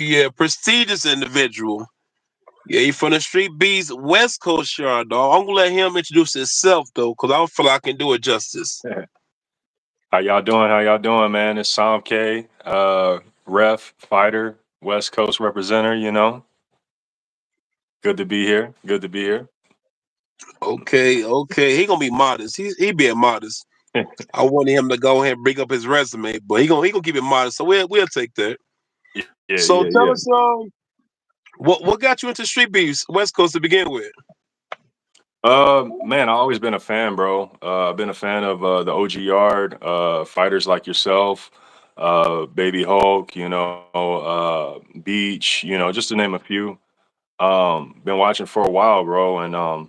Yeah, prestigious individual. Yeah, he from the Street Beast West Coast yard, dog. I'm gonna let him introduce himself though, cause I don't feel like I can do it justice. How y'all doing? How y'all doing, man? It's Somke, ref, fighter, West Coast representative, Good to be here. Good to be here. Okay, okay. He gonna be modest. He being modest. I wanted him to go ahead and bring up his resume, but he gonna keep it modest. So we'll take that. So Yeah. tell us, what got you into Street Beefs West Coast to begin with? Man, I've always been a fan, bro. I've been a fan of the OG Yard, fighters like yourself, Baby Hulk, Beach, just to name a few. Been watching for a while, bro, and I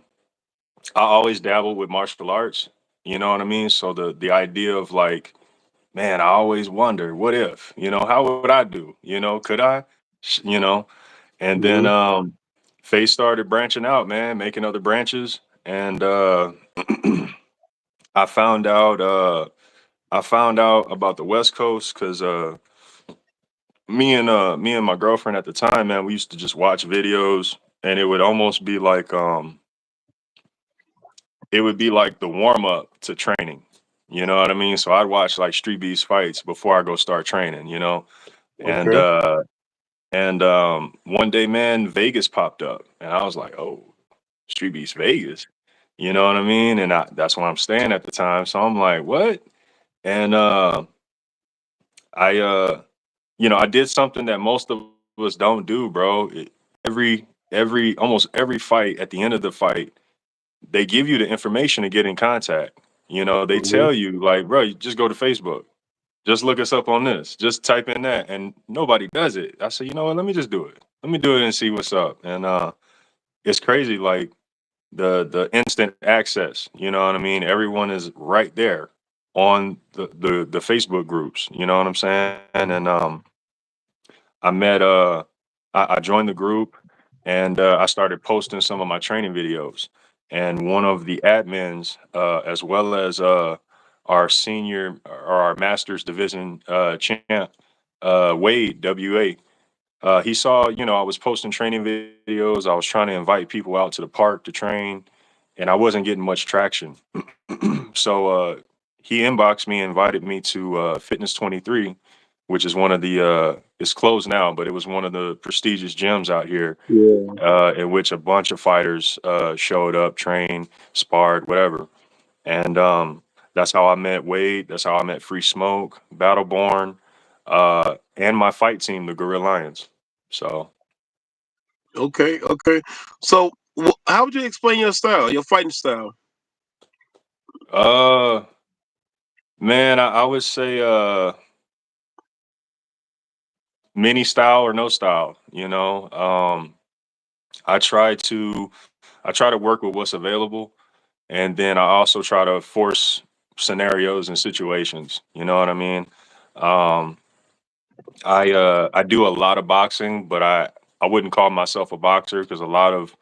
always dabbled with martial arts. You know what I mean? So the idea of like, man, I always wonder, what if, how would I do? Could I? Sh- You know, and then Mhm. Faith started branching out, man, making other branches, and I found out about the West Coast because me and my girlfriend at the time, man, we used to just watch videos, and it would be like the warm up to training. You know what I mean? So I'd watch like Street Beast fights before I go start training. And Okay. one day, man, Vegas popped up, and I was like, oh, Street Beast Vegas. You know what I mean? And that's where I'm staying at the time. So I'm like, what? And I I did something that most of us don't do, bro. Almost every fight, at the end of the fight, they give you the information to get in contact. They Mhm. tell you like, bro, you just go to Facebook. Just look us up on this. Just type in that, and nobody does it. I said, you know what? Let me just do it. Let me do it and see what's up. And it's crazy, like the instant access. You know what I mean? Everyone is right there on the Facebook groups. You know what I'm saying? And I met I joined the group, and I started posting some of my training videos. And one of the admins, as well as our senior or our masters division champ, Wade WA, he saw, I was posting training videos. I was trying to invite people out to the park to train, and I wasn't getting much traction. So he inboxed me and invited me to Fitness 23, which is one of the it's closed now, but it was one of the prestigious gyms out here, Yeah. in which a bunch of fighters showed up, trained, sparred, whatever. And that's how I met Wade. That's how I met Free Smoke, Battleborn, and my fight team, the Gorilla Lions. So, Okay. Okay. So how would you explain your style, your fighting style? uh, man, I would say mini style or no style. I try to I try to work with what's available, and then I also try to force scenarios and situations. You know what I mean? Um, I do a lot of boxing, but I wouldn't call myself a boxer because a lot of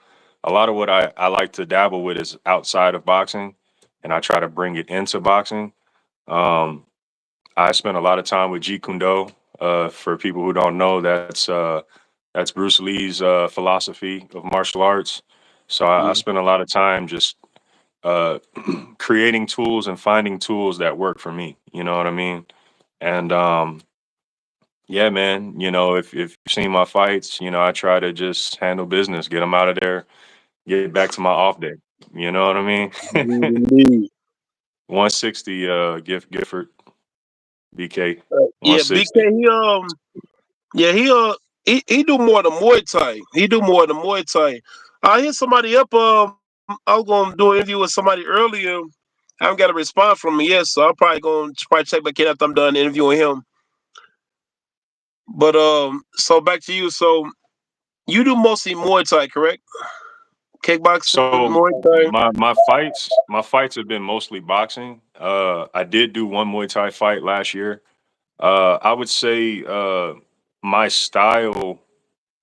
what I like to dabble with is outside of boxing, and I try to bring it into boxing. Um, I spent a lot of time with Jeet Kune Do. For people who don't know, that's Bruce Lee's philosophy of martial arts. So I Mhm. spent a lot of time just uh, creating tools and finding tools that work for me. You know what I mean? And yeah, man. If you've seen my fights, I try to just handle business, get them out of there, get back to my off day. You know what I mean? Indeed, indeed. 160, Gifford, BK, Yeah, 160. BK. Yeah, he do more than Muay Thai. He do more than Muay Thai. I hit somebody up. I was gonna do an interview with somebody earlier. I haven't got a response from him yet, so I'm probably check back in after I'm done interviewing him. But so back to you. So you do mostly Muay Thai, correct? Kickboxing, So Muay Thai. my fights have been mostly boxing. I did do one Muay Thai fight last year. I would say my style.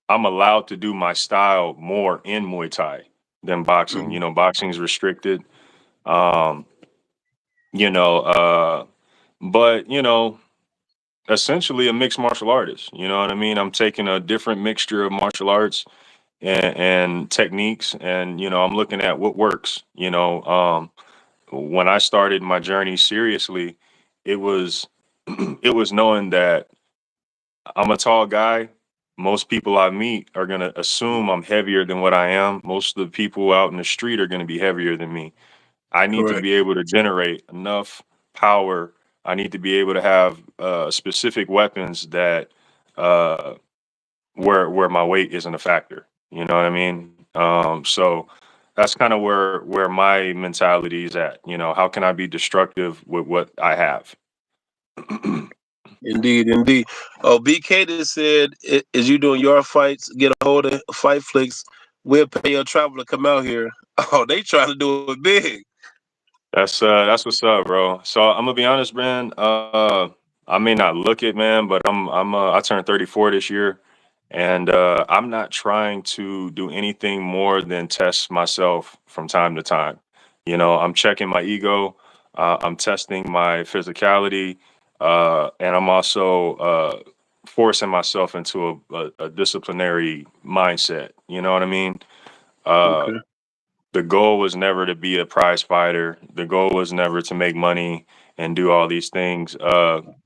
I'm allowed to do my style more in Muay Thai than boxing. Mhm. Boxing's restricted. Um, you know, uh, but essentially a mixed martial artist. You know what I mean? I'm taking a different mixture of martial arts and techniques, and I'm looking at what works. When I started my journey seriously, it was it was knowing that I'm a tall guy. Most people I meet are going to assume I'm heavier than what I am. Most of the people out in the street are going to be heavier than me. I need to Correct. be able to generate enough power. I need to be able to have specific weapons that uh, where my weight isn't a factor. You know what I mean? So that's kind of where my mentality is at. How can I be destructive with what I have? Indeed, indeed. Oh, BK just said, "Is you doing your fights? Get a hold of Fight Flicks. We'll pay your travel to come out here." Oh, they trying to do it big. That's what's up, bro. So I'm gonna be honest, man. I may not look it, man, but I turned 34 this year, and I'm not trying to do anything more than test myself from time to time. I'm checking my ego, I'm testing my physicality, and I'm also forcing myself into a disciplinary mindset. You know what I mean? Uh, Okay. the goal was never to be a prize fighter. The goal was never to make money and do all these things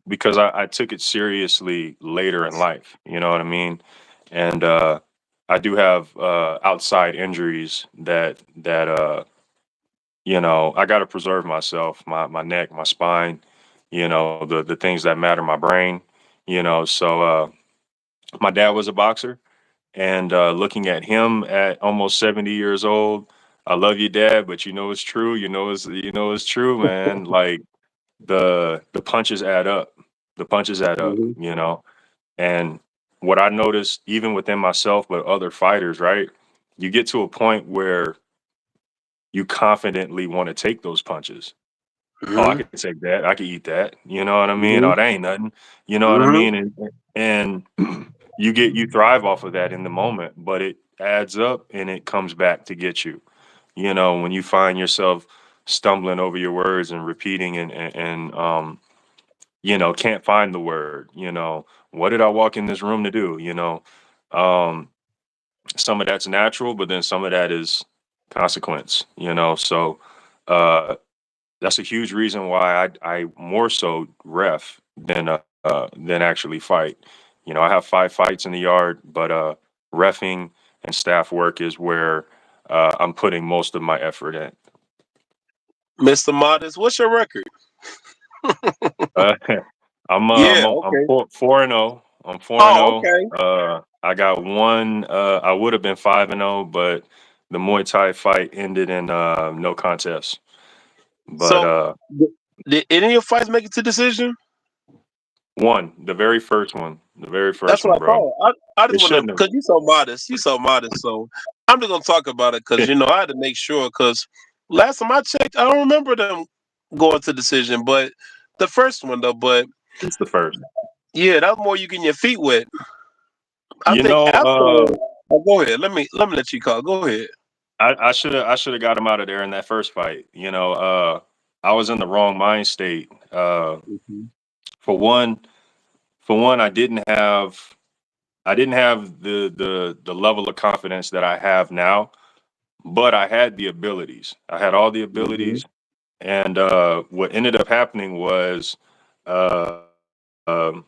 because I took it seriously later in life. You know what I mean? And I do have outside injuries that I got to preserve myself, my neck, my spine, the things that matter, my brain. So my dad was a boxer, and looking at him at almost 70 years old, I love you, Dad, but it's true. It's true, man. Like the punches add up. The punches add up. Hmm. And what I noticed, even within myself, but other fighters, right? You get to a point where you confidently want to take those punches. Oh, I Hmm. could take that. I could eat that. You know what I mean? Hmm. Oh, that ain't nothing. You know what I Hmm. mean? And you thrive off of that in the moment, but it adds up and it comes back to get you. When you find yourself stumbling over your words and repeating and can't find the word. What did I walk in this room to do? Um, some of that's natural, but then some of that is consequence. So uh, that's a huge reason why I more so ref than actually fight. I have 5 fights in the yard, but refing and staff work is where I'm putting most of my effort in. Mr. Modest, what's your record? Uh, Yeah. I'm Okay. 4-0. I'm 4 and Oh, 0. okay. I got one. I would have been 5-0, but the Muay Thai fight ended in no contest. But So, did any of your fights make it to decision? one, the very That's first what one, I bro. thought. I just It want to, shouldn't because you so modest. You so modest. So I'm just gonna talk about it because have. I had to make sure. Because last time I checked, I don't remember them going to decision. But the first one though. But It's the first. yeah, that was more you getting your feet wet. I You think know, afterward. Oh, go ahead. Let me let you call. Go ahead. I should have got him out of there in that first fight. I was in the wrong mind state. Hmm. For one, I didn't have the level of confidence that I have now, but I had the abilities. I had all the Hmm. abilities, and what ended up happening was, um,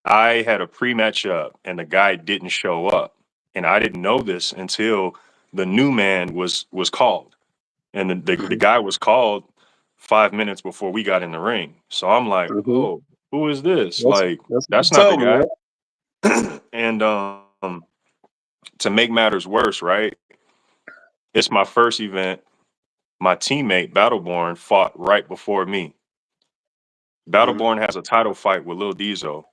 I had a pre-match up, and the guy didn't show up, and I didn't know this until the new man was called, and the Hmm. guy was called 5 minutes before we got in the ring. So I'm like, Hmm. oh, who is this? That's Like, that's what you that's not the told me, guy. right? And to make matters worse, right? It's my first event. My teammate Battleborn fought right before me. Hmm. Battleborn has a title fight with Lil Diesel.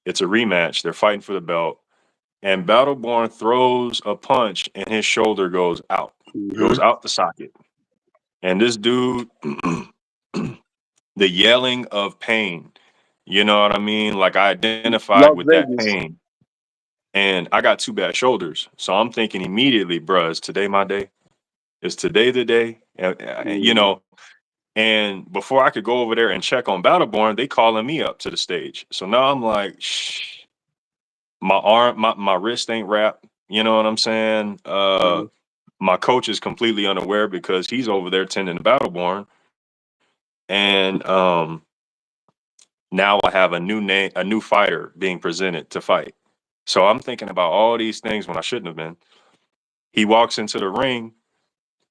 It's a rematch. They're fighting for the belt. And Battleborn throws a punch and his shoulder Hmm. goes out the socket. And this dude, the yelling of pain, you know what I mean? Like I identified Las with that Vegas. pain. And I got two bad shoulders. So I'm thinking immediately, bruh, is today my day? Is today the day? And, Hmm. And before I could go over there and check on Battleborn, they calling me up to the stage. So now I'm like, shh, my wrist ain't wrapped. You know what I'm saying? Mhm. My coach is completely unaware because he's over there tending to Battleborn. And now I have a new name, a new fighter being presented to fight. So I'm thinking about all these things when I shouldn't have been. He walks into the ring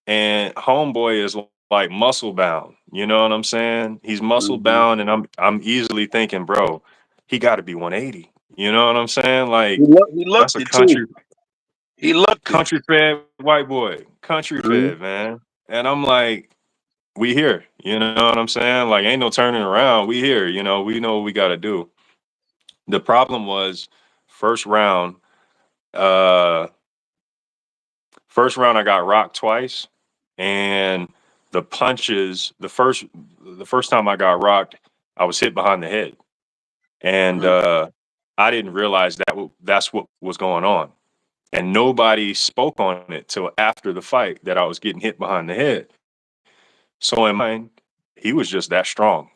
and homeboy is like muscle bound. You know what I'm saying? He's muscle Mhm. bound, and I'm easily thinking, bro, he got to be 180. You know what I'm saying? Like He that's looked a it too. He looked it. country fed white boy, country fed Mhm. man. And I'm like, we here. You know what I'm saying? Like ain't no turning around. We here. You know, we know what we got to do. The problem was first round. Uh, First round, I got rocked twice, and the punches. The first time I got rocked, I was hit behind the head, and Mhm. I didn't realize that's what was going on, and nobody spoke on it till after the fight that I was getting hit behind the head. So in my mind, he was just that strong.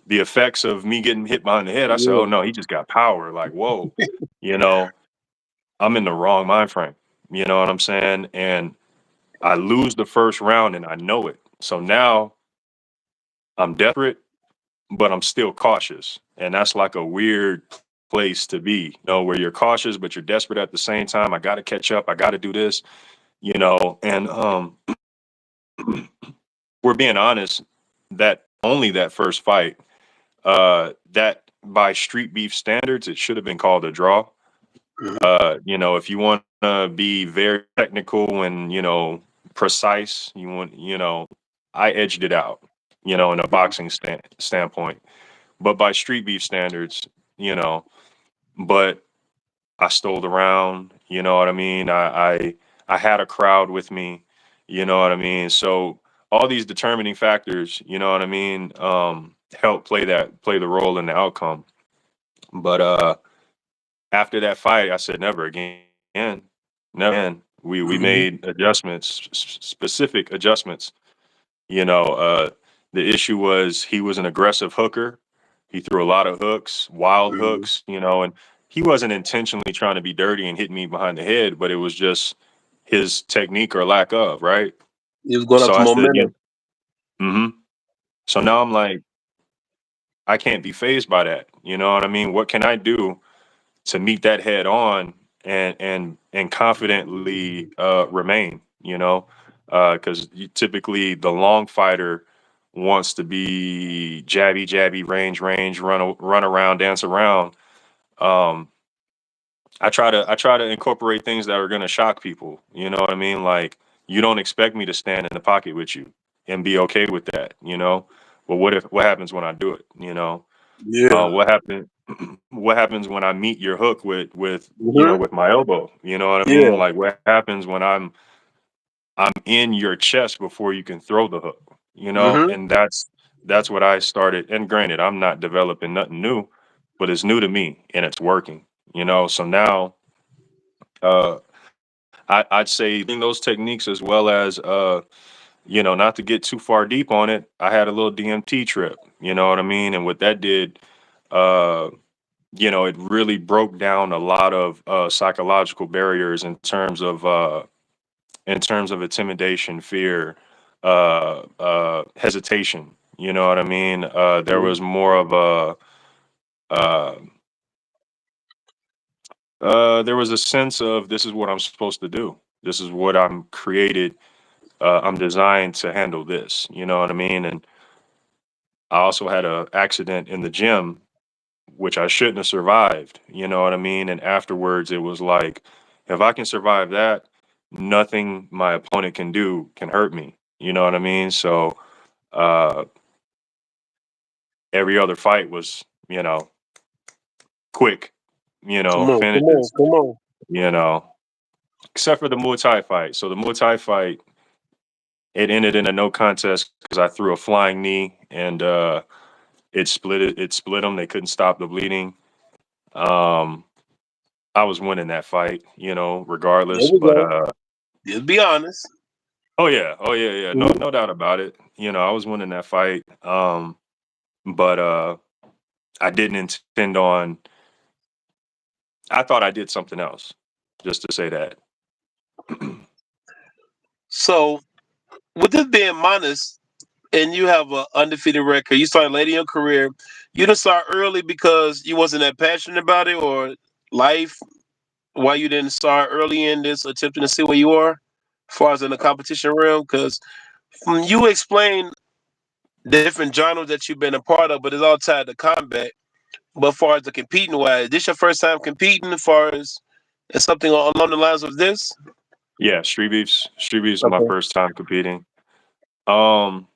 The effects of me getting hit behind the head, I said, "Oh Yeah. no, he just got power." Like, whoa, you know, I'm in the wrong mind frame. You know what I'm saying? And I lose the first round and I know it. So now I'm desperate, but I'm still cautious. And that's like a weird place to be, where you're cautious, but you're desperate at the same time. I got to catch up. I got to do this, And we're being honest that only that first fight, that by street beef standards, it should have been called a draw. Mhm. If you want to be very technical and, precise, I edged it out, in a Mhm. boxing standpoint. But by street beef standards, you know, but I stole the round, you know what I mean? I had a crowd with me, you know what I mean? So all these determining factors, you know what I mean, help play the role in the outcome. But after that fight, I said never again, never again. We Mhm. made adjustments, specific adjustments. You know, the issue was he was an aggressive hooker. He threw a lot of hooks, wild Mhm. hooks, and he wasn't intentionally trying to be dirty and hit me behind the head, but it was just his technique or lack of, right? He was going So after I said, yeah. momentum. So now I'm like, I can't be phased by that. You know what I mean? What can I do to meet that head on and confidently remain, because typically the long fighter wants to be jabby, range, run around, dance around. Um, I try to incorporate things that are going to shock people. You know what I mean? Like you don't expect me to stand in the pocket with you and be okay with that. But what happens when I do it? Yeah. What happens? What happens when I meet your hook Mhm. with my elbow? You know what I mean? Yeah. Like what happens when I'm in your chest before you can throw the hook? Mhm. And that's what I started. And granted, I'm not developing nothing new, but it's new to me and it's working. So now I'd say learning those techniques as well as not to get too far deep on it. I had a little DMT trip. You know what I mean? And what that did. Uh, it really broke down a lot of psychological barriers in terms of intimidation, fear, hesitation. You know what I mean? There Mhm. was more of uh, there was a sense of this is what I'm supposed to do. This is what I'm created. I'm designed to handle this. You know what I mean? And I also had a accident in the gym which I shouldn't have survived. You know what I mean? And afterwards, it was like, if I can survive that, nothing my opponent can do can hurt me. You know what I mean? So uh, every other fight was, quick, Come on. Come on. finishes, Come on. you know, except for the Muay Thai fight. So the Muay Thai fight, it ended in a no contest because I threw a flying knee and it split them. They couldn't stop the bleeding. Um, I was winning that fight, There regardless. we But go. Just be honest. Oh yeah. No doubt about it. I was winning that fight. But I didn't intend on. I thought I did something else, just to say that. So, with this being honest, and you have an undefeated record, you started late in your career. You didn't start early because you wasn't that passionate about it, or life. Why you didn't start early in this, attempting to see where you are, as far as in the competition realm? Because you explain different genres that you've been a part of, but it's all tied to combat. But as far as the competing wise, this your first time competing? As far as something along the lines of this? Yeah, Street Beef's my Okay. first time competing. Um,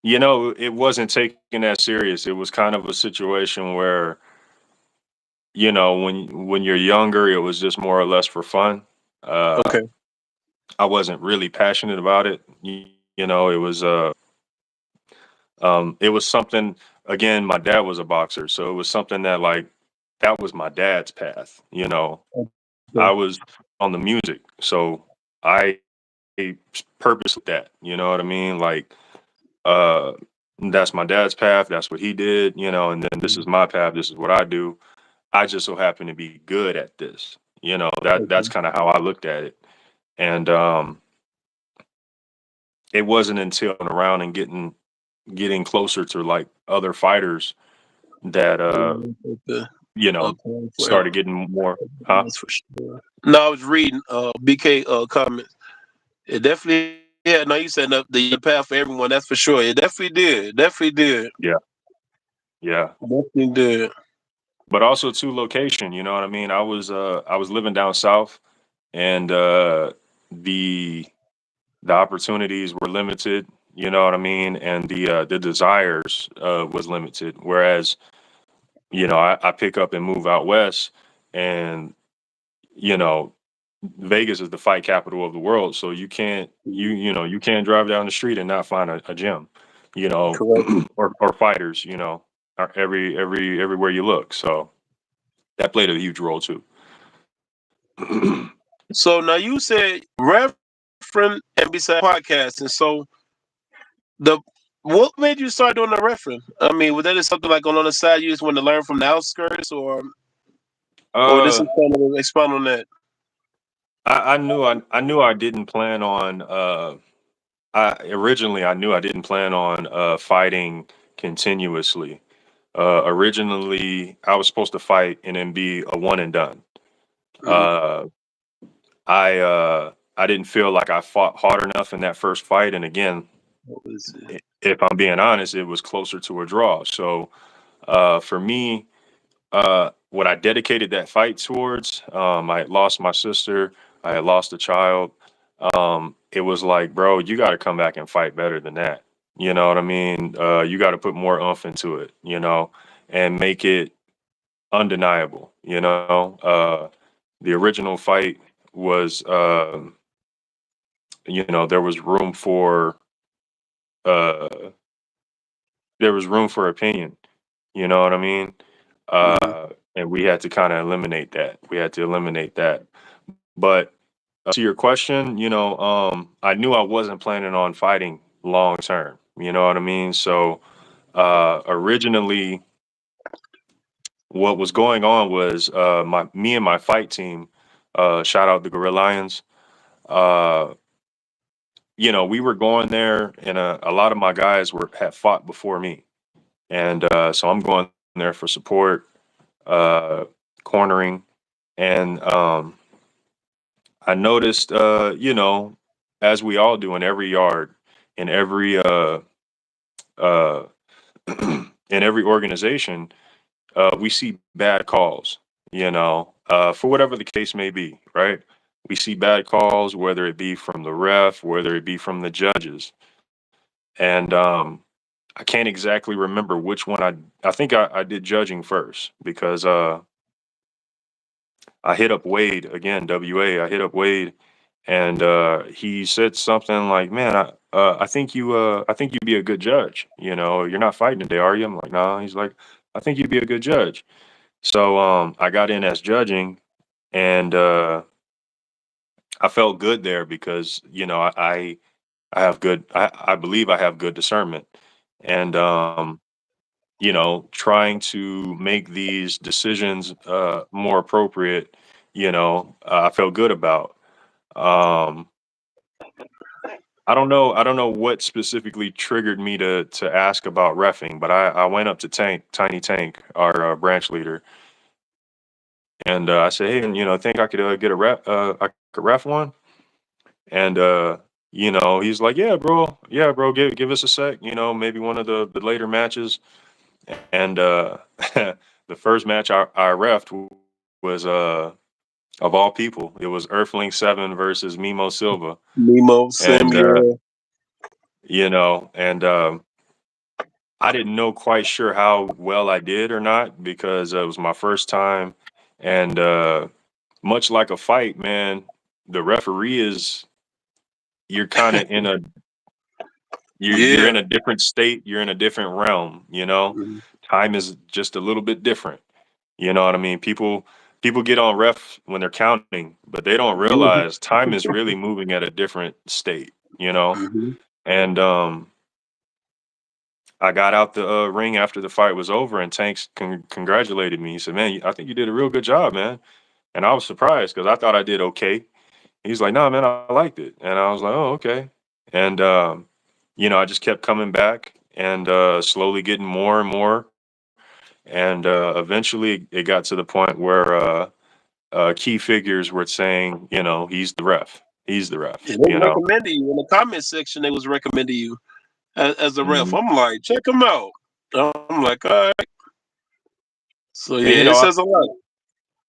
it wasn't taken that serious. It was kind of a situation where, when you're younger, it was just more or less for fun. Uh, Okay. I wasn't really passionate about it. It was something. Again, my dad was a boxer, so it was something that, like, that was my dad's path. I Okay. was on the music, so I purposely that. You know what I mean? Like, uh, that's my dad's path. That's what he did. And then this is my path. This is what I do. I just so happen to be good at this. That's Okay. kind of how I looked at it. And it wasn't until around and getting closer to, like, other fighters that Okay. Plan for started getting more, huh? that's for sure. No, I was reading BK comments. It definitely yeah. No, you said the path for everyone. That's for sure. It definitely did. Definitely did. Yeah, yeah. Definitely did. But also, to location, you know what I mean? I was living down south, and the the opportunities were limited, you know what I mean? And the desires was limited. Whereas, I pick up and move out west, and you know Vegas is the fight capital of the world, so you can't drive down the street and not find a gym, you know, Correct. or fighters, everywhere you look. So that played a huge role too. So now you said reference and besides podcasting. So the what made you start doing the reference? I mean, was that just something like on the side you just wanted to learn from the outskirts, or this is uh, kind of expand on that? I knew I didn't plan on. I knew I didn't plan on fighting continuously. Originally, I was supposed to fight and then be a one and done. Hmm. Uh, I didn't feel like I fought hard enough in that first fight, and again, What was it? if I'm being honest, it was closer to a draw. So for me, what I dedicated that fight towards, I had lost my sister, I had lost a child. It was like, bro, you got to come back and fight better than that. You know what I mean? You got to put more oomph into it, and make it undeniable. The original fight was, there was room for, uh, opinion. You know what I mean? Hmm. And we had to kind of eliminate that. We had to eliminate that. But to your question, I knew I wasn't planning on fighting long term. You know what I mean? So originally, what was going on was, me and my fight team. Shout out the Gorilla Lions. Uh, we were going there, and a lot of my guys had fought before me, and so I'm going there for support, uh, cornering, and I noticed, as we all do in every yard, in every uh, in every organization, we see bad calls. For whatever the case may be, right? We see bad calls, whether it be from the ref, whether it be from the judges, and I can't exactly remember which one. I think I did judging first because I hit up Wade again, WA. I hit up Wade, and he said something like, "Man, I think you'd be a good judge. You're not fighting today, are you?" I'm like, "No." He's like, "I think you'd be a good judge." So I got in as judging, and I felt good there because I have good I believe I have good discernment, and trying to make these decisions more appropriate, I felt good about. Um, I don't know what specifically triggered me to ask about refing, but I went up to Tiny Tank, our branch leader, and I said, hey, and I think I could get a ref, I could ref one, and he's like, yeah, bro, give us a sec, maybe one of the later matches, and the first match I refed was of all people, it was Earthling 7 versus Mimo Silva, Nemo, Sim, and yeah. and I didn't know quite sure how well I did or not because it was my first time, and much like a fight, man, the referee is you're kind of in a you're Yeah. in a different state, you're in a different realm, Mhm. time is just a little bit different. You know what I mean? People get on ref when they're counting, but they don't realize time is really moving at a different state, Mhm. And I got out the ring after the fight was over, and Tanks congratulated me. He said, "Man, I think you did a real good job, man." And I was surprised because I thought I did okay. He's like, "No, man, I liked it," and I was like, "Oh, okay." And I just kept coming back and slowly getting more and more, and eventually it got to the point where key figures were saying, he's the ref. He's the ref, Yeah, they recommended you in the comment section. They was recommending you as a ref. Mhm. I'm like, check them out. I'm like, all right. So yeah, And it says a lot.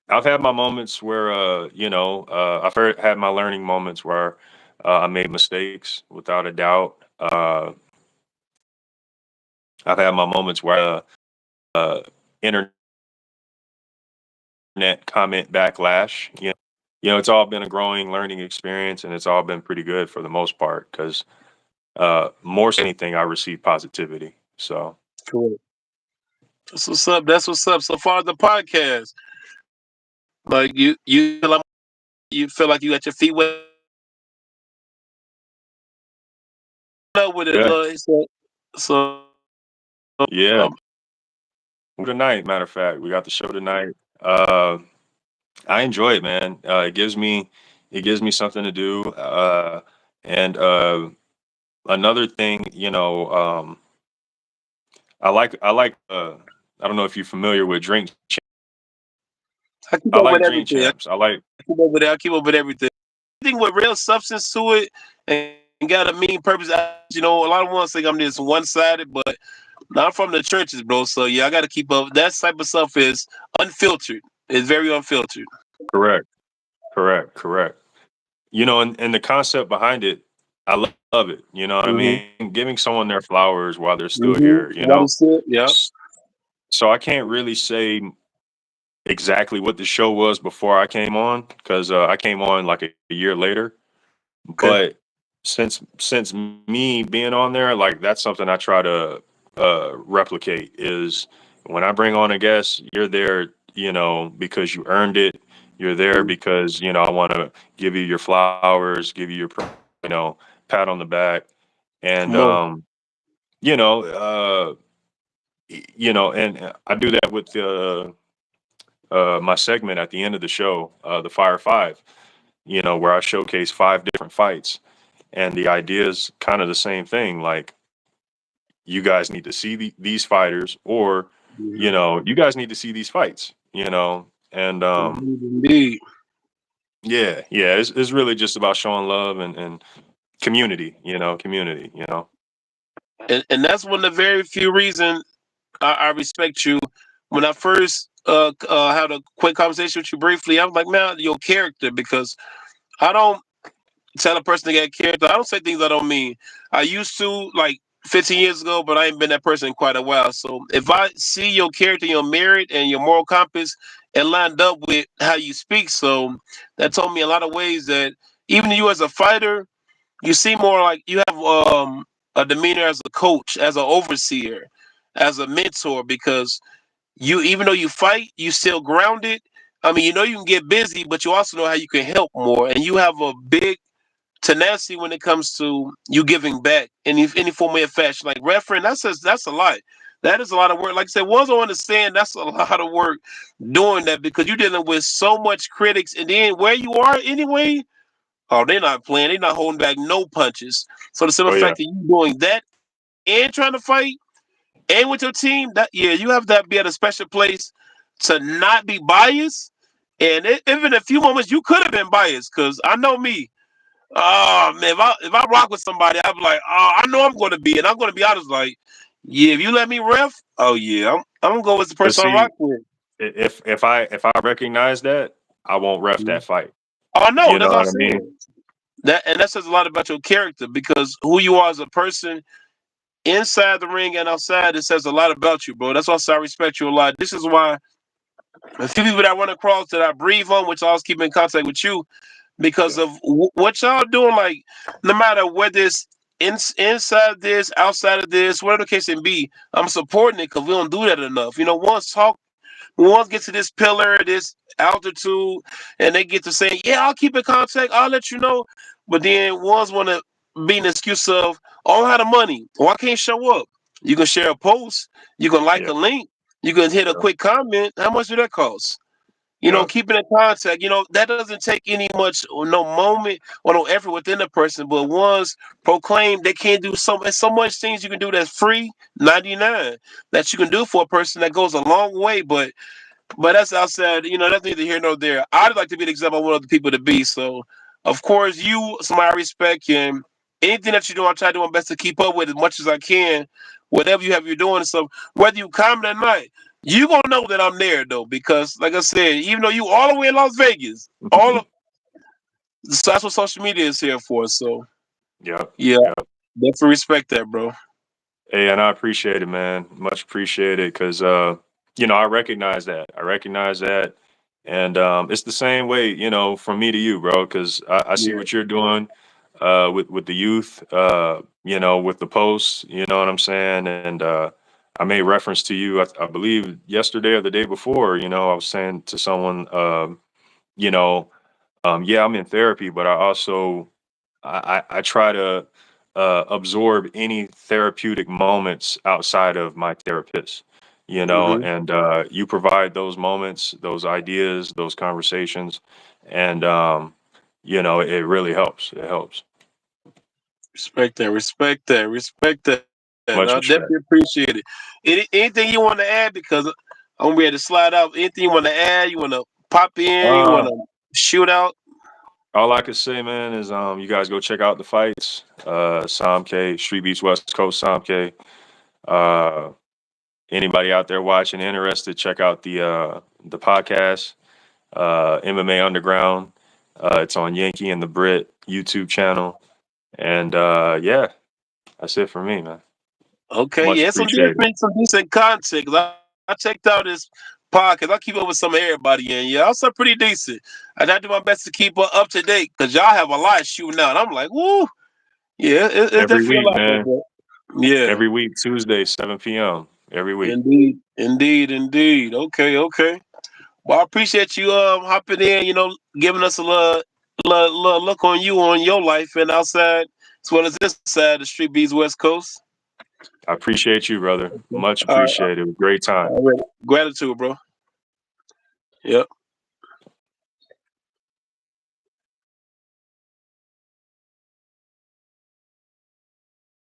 I've had my moments where, had my learning moments where I made mistakes, without a doubt. I've had my moments where internet comment backlash. It's all been a growing, learning experience, and it's all been pretty good for the most part. Because more than anything, I receive positivity. So Cool. That's what's up. That's what's up. So far, the podcast, like you feel like you got your feet wet up with it. yeah, So yeah. um, Tonight, matter of fact, we got the show tonight. I enjoy it, man. It gives me something to do. And another thing, I like. I don't know if you're familiar with drink. I keep I up with like drink everything. champs. I like. I keep up with it. I keep up with everything. Anything with real substance to it and got a meaning purpose. A lot of ones think I'm just one sided, but not from the churches, bro. So yeah, I got to keep up. That type of stuff is unfiltered. It's very unfiltered. Correct. Correct. Correct. And the concept behind it, I love it. You know what I Mm-hmm. mean? Giving someone their flowers while they're still Mm-hmm. here. What is it? Yeah. S- So I can't really say exactly what the show was before I came on because I came on like a year later. Okay. But since me being on there, like that's something I try to replicate is when I bring on a guest, you're there, because you earned it. You're there because, I want to give you your flowers, give you your, pat on the back. And, Come on. you know, uh, and I do that with my segment at the end of the show, the Fire Five, where I showcase 5 different fights. And the idea is kind of the same thing. Like, you guys need to see these fighters, or, Mhm. you guys need to see these fights, and Indeed, indeed. yeah, yeah, it's really just about showing love and community. And that's one of the very few reasons I respect you. When I first had a quick conversation with you briefly, I was like, man, your character, because I don't tell a person to get character. I don't say things I don't mean. I used to like 15 years ago, but I ain't been that person in quite a while. So if I see your character, your merit, and your moral compass, and lined up with how you speak, so that told me a lot of ways that even you as a fighter, you seem more like you have a demeanor as a coach, as an overseer, as a mentor, because you even though you fight, you still grounded, I mean, you know you can get busy, but you also know how you can help more, and you have a big tenacity when it comes to you giving back in any form of fashion. Like reference, that's a lot. That is a lot of work. Like I said, ones don't understand that's a lot of work doing that because you're dealing with so much critics, and then where you are anyway. Oh, they're not playing. They're not holding back no punches. So the simple Oh yeah. fact that you doing that and trying to fight and with your team, that yeah, you have to be at a special place to not be biased. And even a few moments you could have been biased because I know me. Oh man, if I rock with somebody, I'm like, oh, I know I'm going to be, and I'm going to be honest. Like, yeah, if you let me ref, oh yeah, I'm gonna go with the But person I see, rock with. if I recognize that, I won't ref Mhm. that fight. Oh no, You know that's what I'm what I mean? saying. That says a lot about your character because who you are as a person inside the ring and outside, it says a lot about you, bro. That's why I respect you a lot. This is why a few people that I run across that I breathe on, which I always keep in contact with you, because Yeah. of what y'all doing. Like, no matter whether it's inside this, outside of this, whatever the case may be, I'm supporting it because we don't do that enough. Once get to this pillar, this altitude, and they get to saying, "Yeah, I'll keep in contact. I'll let you know," but then ones want to be an excuse of, "Oh, I don't have the money, or I can't show up." You can share a post, you can like Yeah. a link, you can hit a Yeah. quick comment. How much do that cost? Yeah. Keeping in contact, that doesn't take any much or no moment or no effort within the person. But ones proclaim they can't do so much things you can do that's free, 99 that you can do for a person that goes a long way. But that's outside, that's neither here nor there. I'd like to be the example I want other people to be. So of course you somebody I respect and anything that you do, I try to do my best to keep up with as much as I can, whatever you're doing. So whether you comment or not, you gonna know that I'm there though, because like I said, even though you all the way in Las Vegas, so that's what social media is here for. So Yeah. yeah, Yeah. definitely respect that, bro. Hey, and I appreciate it, man. Much appreciated because I recognize that. I recognize that, and it's the same way, from me to you, bro. Because I see Yeah. what you're doing with the youth, with the posts. You know what I'm saying? And I made reference to you. I believe yesterday or the day before. I was saying to someone, you know, yeah, I'm in therapy, but I also I try to absorb any therapeutic moments outside of my therapist, Hmm. and you provide those moments, those ideas, those conversations, and it really helps. It helps. Respect that. Respect that. Respect that. I Much definitely respect. appreciate it. Anything you want to add? Because I'm ready to slide out. Anything you want to add? You want to pop in? You want Uh, to shoot out? all I can say, man, is you guys go check out the fights. Somke, Street Beats West Coast, Somke. Uh, Anybody out there watching, interested, check out the podcast. MMA Underground. It's on Yankee and the Brit YouTube channel. And yeah, that's it for me, man. Okay, Much yeah, appreciated. some decent content. 'Cause I checked out this podcast. I keep up with some of everybody, and yeah, also pretty decent. And I do my best to keep up to date because y'all have a lot shooting out. I'm like, woo, yeah, it's Every definitely a week, lot there, man. bro. Yeah, Every week, Tuesday, 7 p.m. Every week. indeed, indeed, indeed. Okay, okay. Well, I appreciate you hopping in, giving us a little look on you on your life and outside as well as this side, the Street Bees West Coast. I appreciate you, brother. Much All right, appreciated. Great time. all right. Gratitude, bro. Yep.